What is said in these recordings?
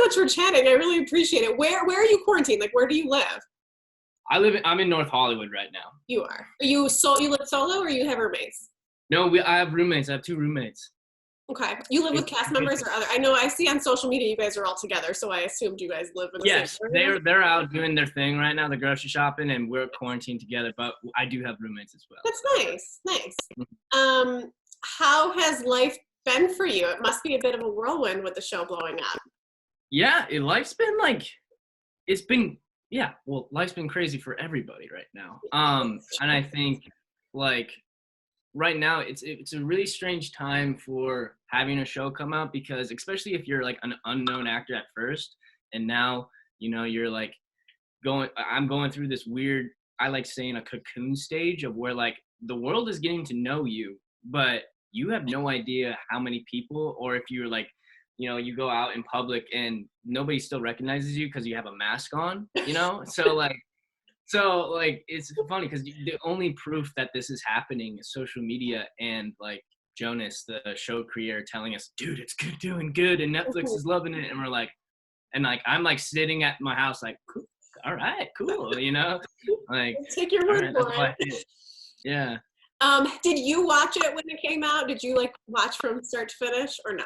much for chatting. I really appreciate it. Where are you quarantined? Like, where do you live? I'm in North Hollywood right now. You are. You live solo or you have roommates? No, I have roommates. I have 2 roommates. Okay. You live with cast members or other? I know I see on social media you guys are all together, so I assumed you guys live in the Yes, same area. they're out doing their thing right now. They're grocery shopping, and we're quarantined together. But I do have roommates as well. That's nice. How has life been for you? It must be a bit of a whirlwind with the show blowing up. Yeah, life's been life's been crazy for everybody right now. And I think like right now it's a really strange time for having a show come out, because especially if you're like an unknown actor at first, and now you're like I'm going through this weird, I like saying, a cocoon stage of where like the world is getting to know you, but you have no idea how many people, or if you're like you go out in public and nobody still recognizes you because you have a mask on, So it's funny because the only proof that this is happening is social media and like Jonas, the show creator, telling us, dude, it's doing good, and Netflix is loving it, and we're like, I'm like sitting at my house like, cool, all right, cool, like take your word for it. Yeah. Did you watch it when it came out? Did you like watch from start to finish or no?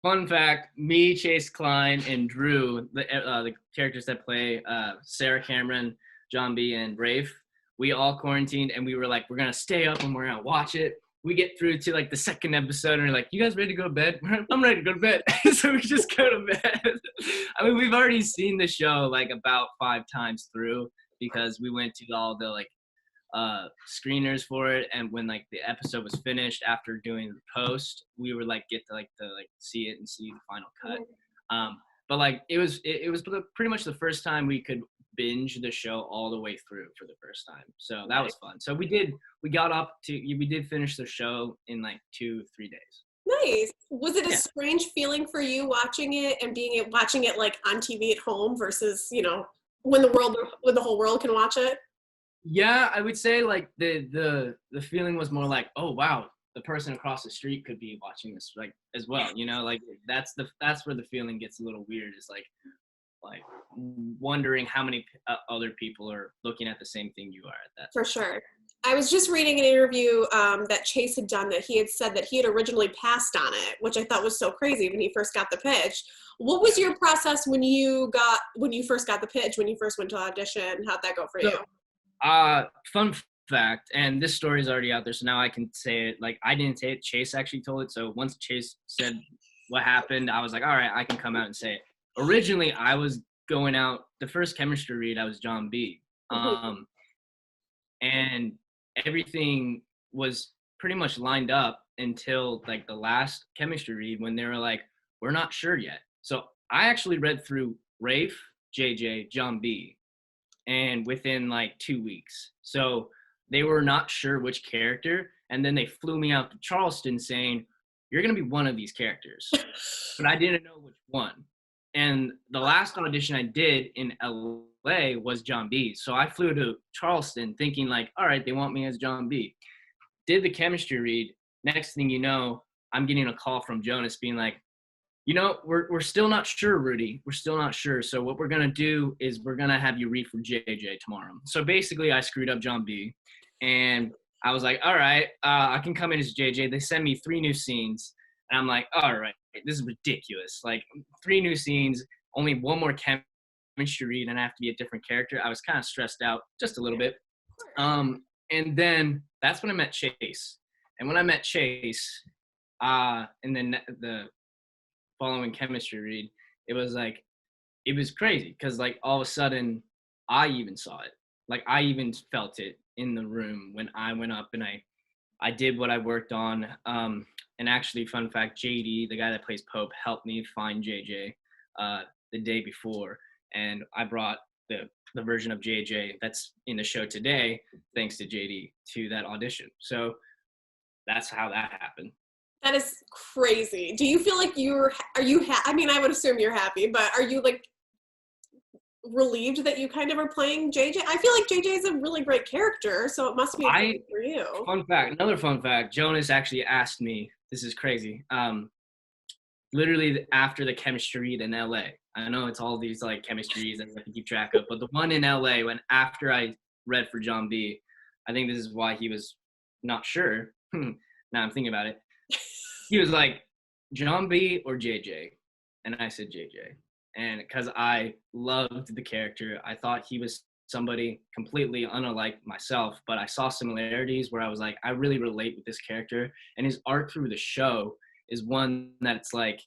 Fun fact, me, Chase Klein, and Drew, the characters that play Sarah Cameron, John B, and Rafe, we all quarantined, and we were like, we're going to stay up and we're going to watch it. We get through to like the second episode, and we're like, you guys ready to go to bed? I'm ready to go to bed. So we just go to bed. I mean, we've already seen the show like about 5 times through, because we went to all the like screeners for it, and when like the episode was finished after doing the post, we were like get to see it and see the final cut. But like it was pretty much the first time we could binge the show all the way through for the first time, so that was fun. So we did finish the show in like 2-3 days. Nice. Was it a strange feeling for you watching it and watching it like on TV at home versus when the whole world can watch it? Yeah, I would say like the feeling was more like, oh wow, the person across the street could be watching this like as well, like that's where the feeling gets a little weird, is like wondering how many other people are looking at the same thing you are at that. For sure. I was just reading an interview that Chase had done, that he had said that he had originally passed on it, which I thought was so crazy when he first got the pitch. What was your process when you first got the pitch, when you first went to audition? How'd that go for you? Fun fact, and this story is already out there, so now I can say it. Like, I didn't say it, Chase actually told it. So once Chase said what happened, I was like, all right, I can come out and say it. Originally, I was going out, the first chemistry read, I was John B. And everything was pretty much lined up until like the last chemistry read, when they were like, we're not sure yet. So I actually read through Rafe, JJ, John B, and within like 2 weeks. So they were not sure which character, and then they flew me out to Charleston saying, you're going to be one of these characters. But I didn't know which one. And the last audition I did in LA was John B. So I flew to Charleston thinking like, all right, they want me as John B. Did the chemistry read. Next thing you know, I'm getting a call from Jonas being like, we're still not sure, Rudy. We're still not sure. So what we're going to do is we're going to have you read for JJ tomorrow. So basically I screwed up John B. And I was like, all right, I can come in as JJ. They send me 3 new scenes. And I'm like, all right, this is ridiculous. Like 3 new scenes, only 1 more chemistry read, and I have to be a different character. I was kind of stressed out just a little bit. And then that's when I met Chase. And when I met Chase, and then the following chemistry read, it was crazy, because like all of a sudden I even saw it. Like I even felt it in the room when I went up and I did what I worked on. And actually, fun fact, JD, the guy that plays Pope, helped me find JJ the day before. And I brought the version of JJ that's in the show today, thanks to JD, to that audition. So that's how that happened. That is crazy. Do you feel like I mean, I would assume you're happy, but are you like relieved that you kind of are playing JJ? I feel like JJ is a really great character, so it must be good for you. Another fun fact, Jonas actually asked me, this is crazy. literally after the chemistry read in LA. I know it's all these like chemistries and I have to keep track of, but the one in LA when after I read for John B, I think this is why he was not sure. Now I'm thinking about it. He was like, John B or JJ? And I said JJ. And because I loved the character, I thought he was somebody completely unlike myself, but I saw similarities where I was like, I really relate with this character. And his arc through the show is one that's like,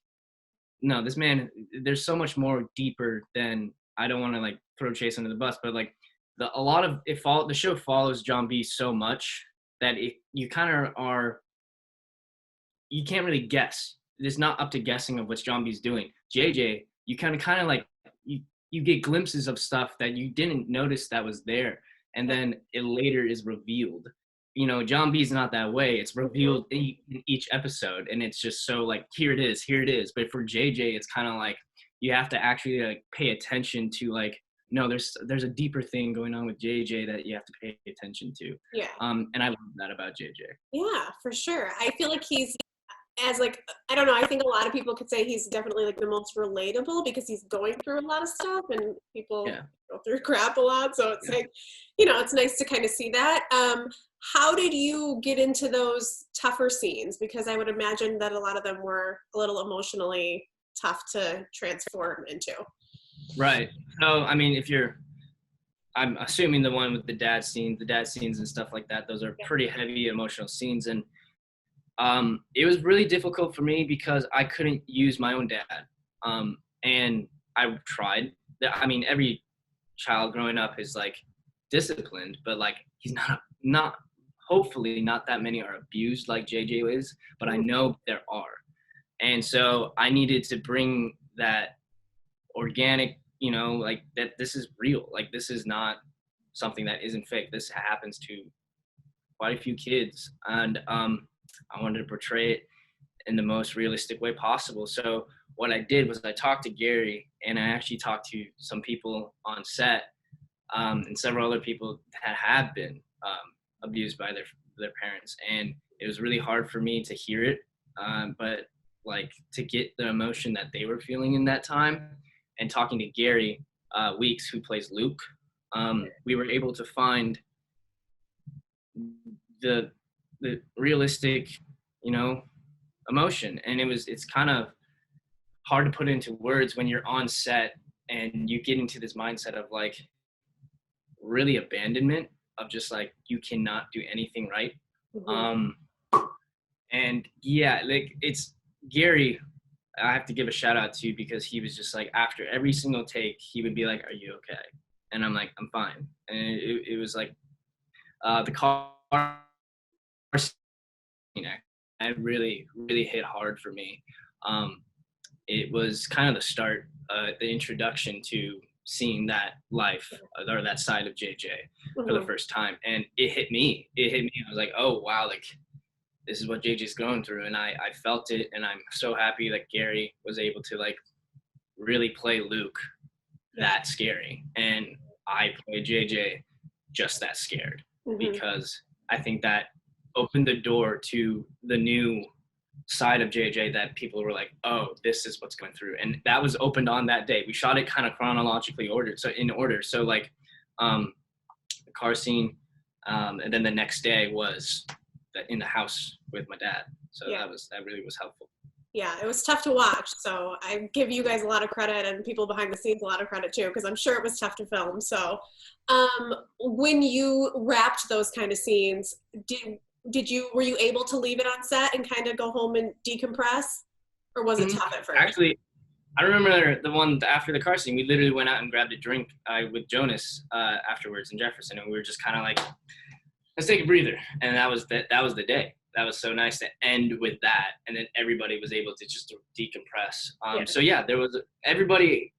no, this man, there's so much more deeper than, I don't want to like throw Chase under the bus, but like the show follows John B so much that you kind of are, you can't really guess. It's not up to guessing of what John B's doing. JJ, you kind of like, you get glimpses of stuff that you didn't notice that was there. And then it later is revealed. You know, John B's not that way. It's revealed in each episode. And it's just so like, here it is. But for JJ, it's kind of like, you have to actually like pay attention to like, no, there's a deeper thing going on with JJ that you have to pay attention to. Yeah. And I love that about JJ. Yeah, for sure. I feel like he's as like, I don't know, I think a lot of people could say he's definitely like the most relatable because he's going through a lot of stuff and people go through crap a lot. So it's like, you know, it's nice to kind of see that. How did you get into those tougher scenes? Because I would imagine that a lot of them were a little emotionally tough to transform into. Right. So, I mean, I'm assuming the one with the dad scenes and stuff like that, those are pretty heavy emotional scenes. And it was really difficult for me because I couldn't use my own dad. And I tried. I mean, every child growing up is like disciplined, but like he's not hopefully not that many are abused like JJ is, but I know there are. And so I needed to bring that organic, you know, like that this is real. Like this is not something that isn't fake. This happens to quite a few kids. And I wanted to portray it in the most realistic way possible. So what I did was I talked to Gary, and I actually talked to some people on set and several other people that have been abused by their parents. And it was really hard for me to hear it, but like to get the emotion that they were feeling in that time. And talking to Gary Weeks, who plays Luke, we were able to find the realistic, you know, emotion. And it's kind of hard to put into words when you're on set and you get into this mindset of like really abandonment of just like, you cannot do anything right. And yeah, like it's Gary, I have to give a shout out to, because he was just like, after every single take, he would be like, are you okay? And I'm like, I'm fine. And it was like the car scene, it really, really hit hard for me. It was kind of the start, the introduction to seeing that life or that side of JJ for the first time. And it hit me. I was like, oh, wow, like this is what JJ's going through. And I felt it. And I'm so happy that Gary was able to like really play Luke that scary. And I played JJ just that scared, because I think that opened the door to the new side of JJ that people were like, oh, this is what's going through. And that was opened on that day. We shot it kind of chronologically ordered. So in order. So like the car scene. And then the next day was in the house with my dad. So that really was helpful. Yeah, it was tough to watch. So I give you guys a lot of credit and people behind the scenes a lot of credit too, because I'm sure it was tough to film. So when you wrapped those kind of scenes, were you able to leave it on set and kind of go home and decompress, or was it tough at first? Actually, I remember the one after the car scene, we literally went out and grabbed a drink with Jonas afterwards in Jefferson, and we were just kind of like, let's take a breather. And that was the day. That was so nice to end with that, and then everybody was able to just decompress. So yeah, there was everybody.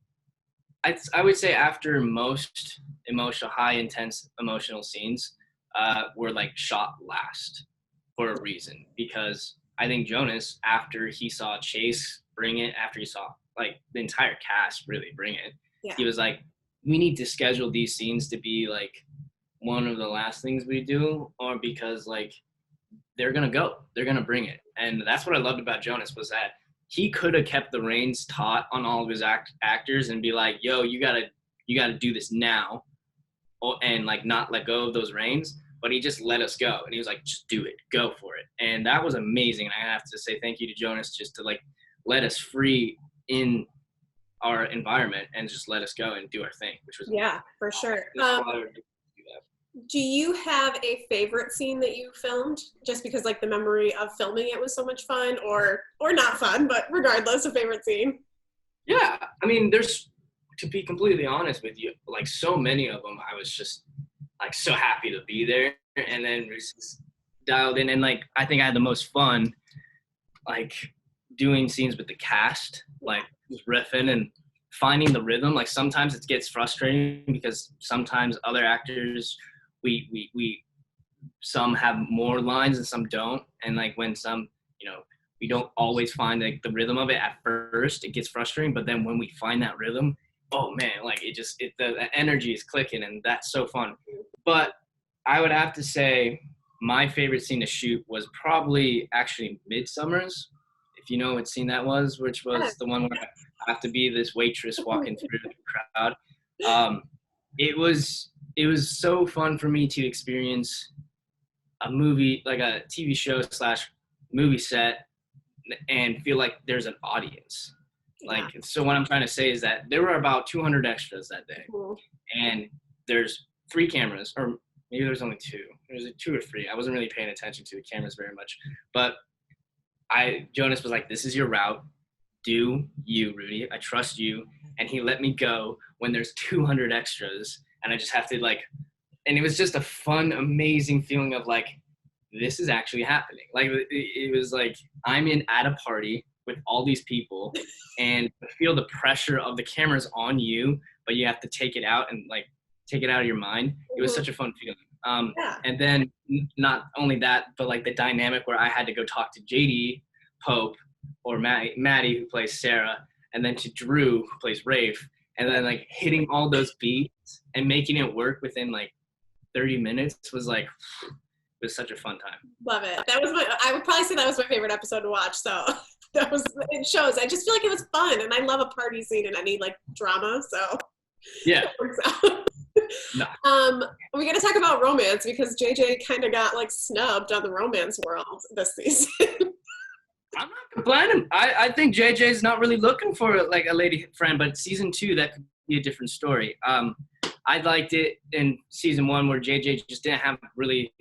I would say after most emotional, high intense emotional scenes were like shot last for a reason, because I think Jonas, after he saw Chase bring it, after he saw like the entire cast really bring it, he was like, we need to schedule these scenes to be like one of the last things we do, or because like they're gonna bring it. And that's what I loved about Jonas, was that he could have kept the reins taut on all of his actors and be like, yo, you gotta do this now, and like not let go of those reins. But he just let us go, and he was like, just do it, go for it. And that was amazing. And I have to say thank you to Jonas just to like let us free in our environment and just let us go and do our thing, which was Yeah, for sure. Do you have a favorite scene that you filmed, just because like the memory of filming it was so much fun, or not fun, but regardless, a favorite scene? Yeah, I mean, there's, to be completely honest with you, like so many of them, I was just like so happy to be there, and then it was just dialed in, and like I think I had the most fun, like doing scenes with the cast, like just riffing and finding the rhythm. Like sometimes it gets frustrating because sometimes other actors, we some have more lines and some don't, and like when some, we don't always find like the rhythm of it at first, it gets frustrating. But then when we find that rhythm, oh man, like the energy is clicking, and that's so fun. But I would have to say my favorite scene to shoot was probably actually Midsummer's, if you know what scene that was, which was the one where I have to be this waitress walking through the crowd. It was so fun for me to experience a movie, like a TV show / movie set, and feel like there's an audience. Like, so what I'm trying to say is that there were about 200 extras that day, and there's 3 cameras, or maybe there's only 2. There's 2 or 3. I wasn't really paying attention to the cameras very much, but Jonas was like, this is your route. Do you, Rudy? I trust you. And he let me go when there's 200 extras, and I just have to like, and it was just a fun, amazing feeling of like, this is actually happening. Like it was like I'm at a party with all these people, and feel the pressure of the cameras on you, but you have to take it out and like take it out of your mind. It was such a fun feeling. And then not only that, but like the dynamic where I had to go talk to JD Pope or Maddie, who plays Sarah, and then to Drew, who plays Rafe, and then like hitting all those beats and making it work within like 30 minutes was like, it was such a fun time. Love it. I would probably say that was my favorite episode to watch. So it shows. I just feel like it was fun, and I love a party scene in any like drama. So yeah. No. We got to talk about romance, because JJ kind of got like snubbed on the romance world this season. I'm not complaining. I think JJ's not really looking for like a lady friend, but season 2, that could be a different story. I liked it in season 1 where JJ just didn't have really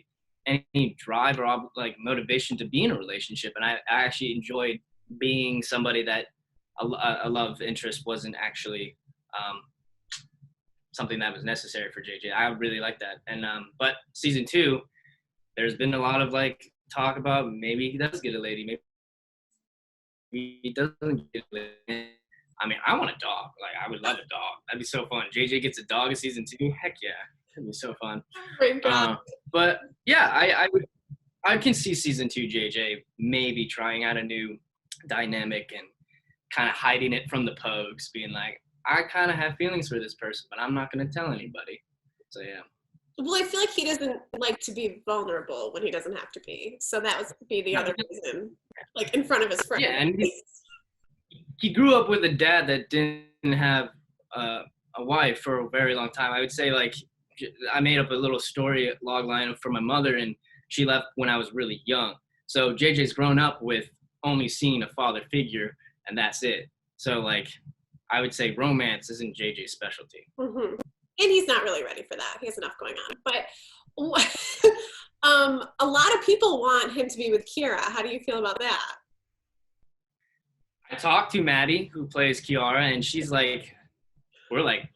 any drive or like motivation to be in a relationship, and I actually enjoyed being somebody that a love interest wasn't actually something that was necessary for JJ. I really like that. And but season 2, there's been a lot of like talk about maybe he does get a lady, maybe he doesn't get a lady. I mean, I want a dog. Like, I would love a dog. That'd be so fun. JJ gets a dog in season 2. Heck yeah, that'd be so fun. But yeah, I can see season 2 JJ maybe trying out a new dynamic and kind of hiding it from the Pogues, being like, I kind of have feelings for this person, but I'm not going to tell anybody. So yeah. Well, I feel like he doesn't like to be vulnerable when he doesn't have to be. So that would be the other reason, like in front of his friends. Yeah, and he grew up with a dad that didn't have a wife for a very long time. I would say, like, I made up a little story log line for my mother, and she left when I was really young. So JJ's grown up with only seeing a father figure, and that's it. So, like, I would say romance isn't JJ's specialty. Mm-hmm. And he's not really ready for that. He has enough going on. But a lot of people want him to be with Kiara. How do you feel about that? I talked to Maddie, who plays Kiara, and she's like, we're like,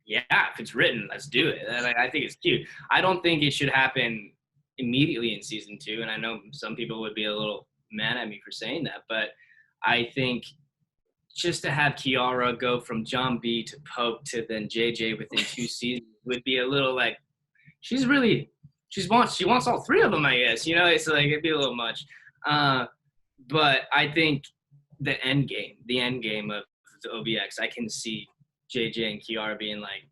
yeah, if it's written, let's do it. And I think it's cute. I don't think it should happen immediately in season 2, and I know some people would be a little mad at me for saying that, but I think just to have Kiara go from John B to Pope to then JJ within 2 seasons would be a little like, she wants all 3 of them, I guess. It's like, it'd be a little much. But I think the end game of the OBX, I can see JJ and Kiara being like,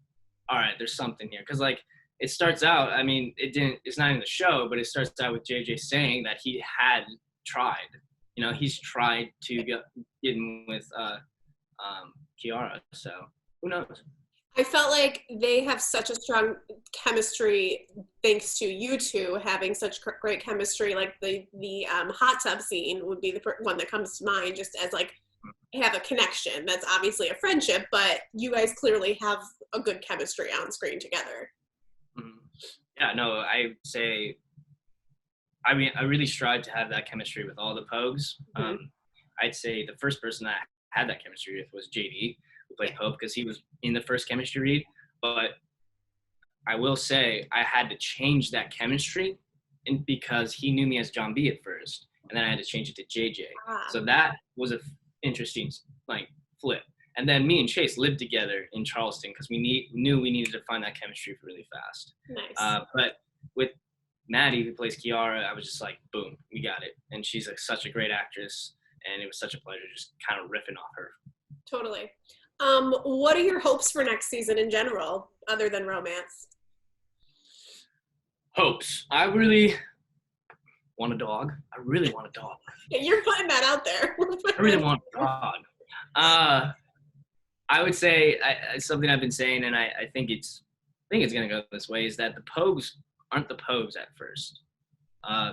all right, there's something here. Because, like, it starts out, I mean, it's not in the show, but it starts out with JJ saying that he had tried he's tried to get in with Kiara. So who knows? I felt like they have such a strong chemistry thanks to you two having such great chemistry. Like the hot tub scene would be the one that comes to mind, just as like have a connection. That's obviously a friendship, but you guys clearly have a good chemistry on screen together. Yeah, no, I say, I mean, I really strive to have that chemistry with all the Pogues. I'd say the first person that I had that chemistry with was JD, who played Pope, because he was in the first chemistry read. But I will say I had to change that chemistry because he knew me as John B at first, and then I had to change it to JJ. So that was a interesting like flip. And then me and Chase lived together in Charleston because we knew we needed to find that chemistry really fast. Nice. But with Maddie, who plays Kiara, I was just like, boom, we got it. And she's like such a great actress, and it was such a pleasure just kind of riffing off her. Totally. What are your hopes for next season in general, other than romance? Hopes. I really want a dog. I really want a dog. Yeah, you're putting that out there. I really want a dog. I would say something I've been saying, and I think it's going to go this way, is that the Pogues aren't the Pogues at first.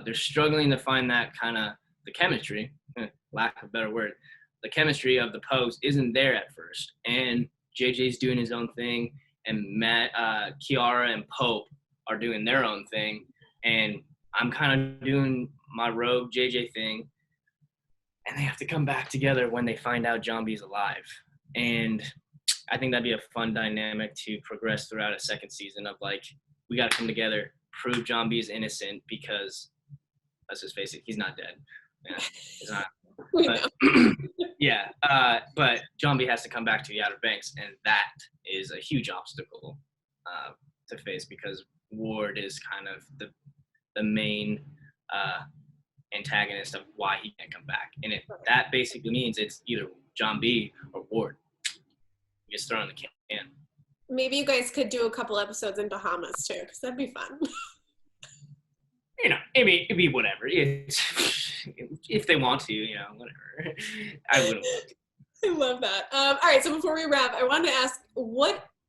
They're struggling to find that kind of the chemistry, lack of a better word. The chemistry of the Pogues isn't there at first, and JJ's doing his own thing, and Kiara and Pope are doing their own thing, and I'm kind of doing my rogue JJ thing, and they have to come back together when they find out John B's alive. And I think that'd be a fun dynamic to progress throughout a second season of like, we got to come together, prove John B is innocent, because let's just face it, he's not dead. Yeah, he's not. But, yeah, but John B has to come back to the Outer Banks, and that is a huge obstacle to face because Ward is kind of the main antagonist of why he can't come back. And that basically means it's either John B or Ward. Just throw in the can. Maybe you guys could do a couple episodes in Bahamas too, because that'd be fun. It'd be whatever. If they want to, whatever. I wouldn't want to. I love that. All right, so before we wrap, I wanted to ask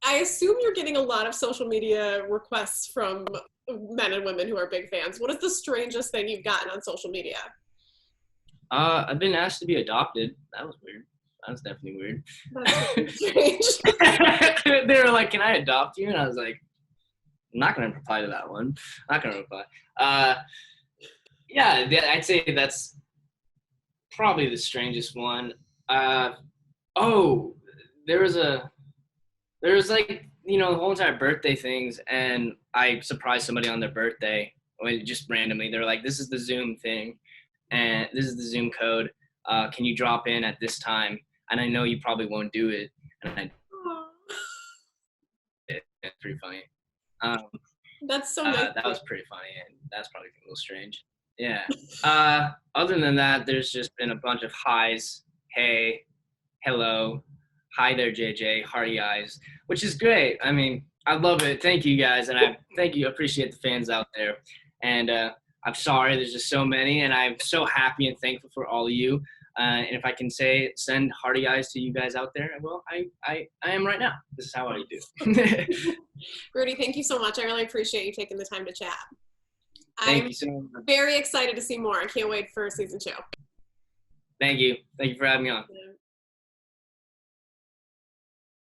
I assume you're getting a lot of social media requests from men and women who are big fans. What is the strangest thing you've gotten on social media? I've been asked to be adopted. That was weird. That was definitely weird. That's strange. They were like, "Can I adopt you?" And I was like, "I'm not going to reply to that one. I'm not going to reply." Yeah, I'd say that's probably the strangest one. There was like, the whole entire birthday things, and I surprised somebody on their birthday, just randomly. They were like, "This is the Zoom thing, and this is the Zoom code. Can you drop in at this time? And I know you probably won't do it." And it's pretty funny. That's so nice. That was pretty funny, and that's probably a little strange. Yeah. Other than that, there's just been a bunch of highs. Hey, hello, hi there, JJ, hearty eyes, which is great. I mean, I love it. Thank you guys, and I appreciate the fans out there. And I'm sorry, there's just so many, and I'm so happy and thankful for all of you. And if I can send hearty eyes to you guys out there, well, I am right now. This is how I do. Rudy, thank you so much. I really appreciate you taking the time to chat. Thank you so much. Very excited to see more. I can't wait for season 2. Thank you. Thank you for having me on. Yeah.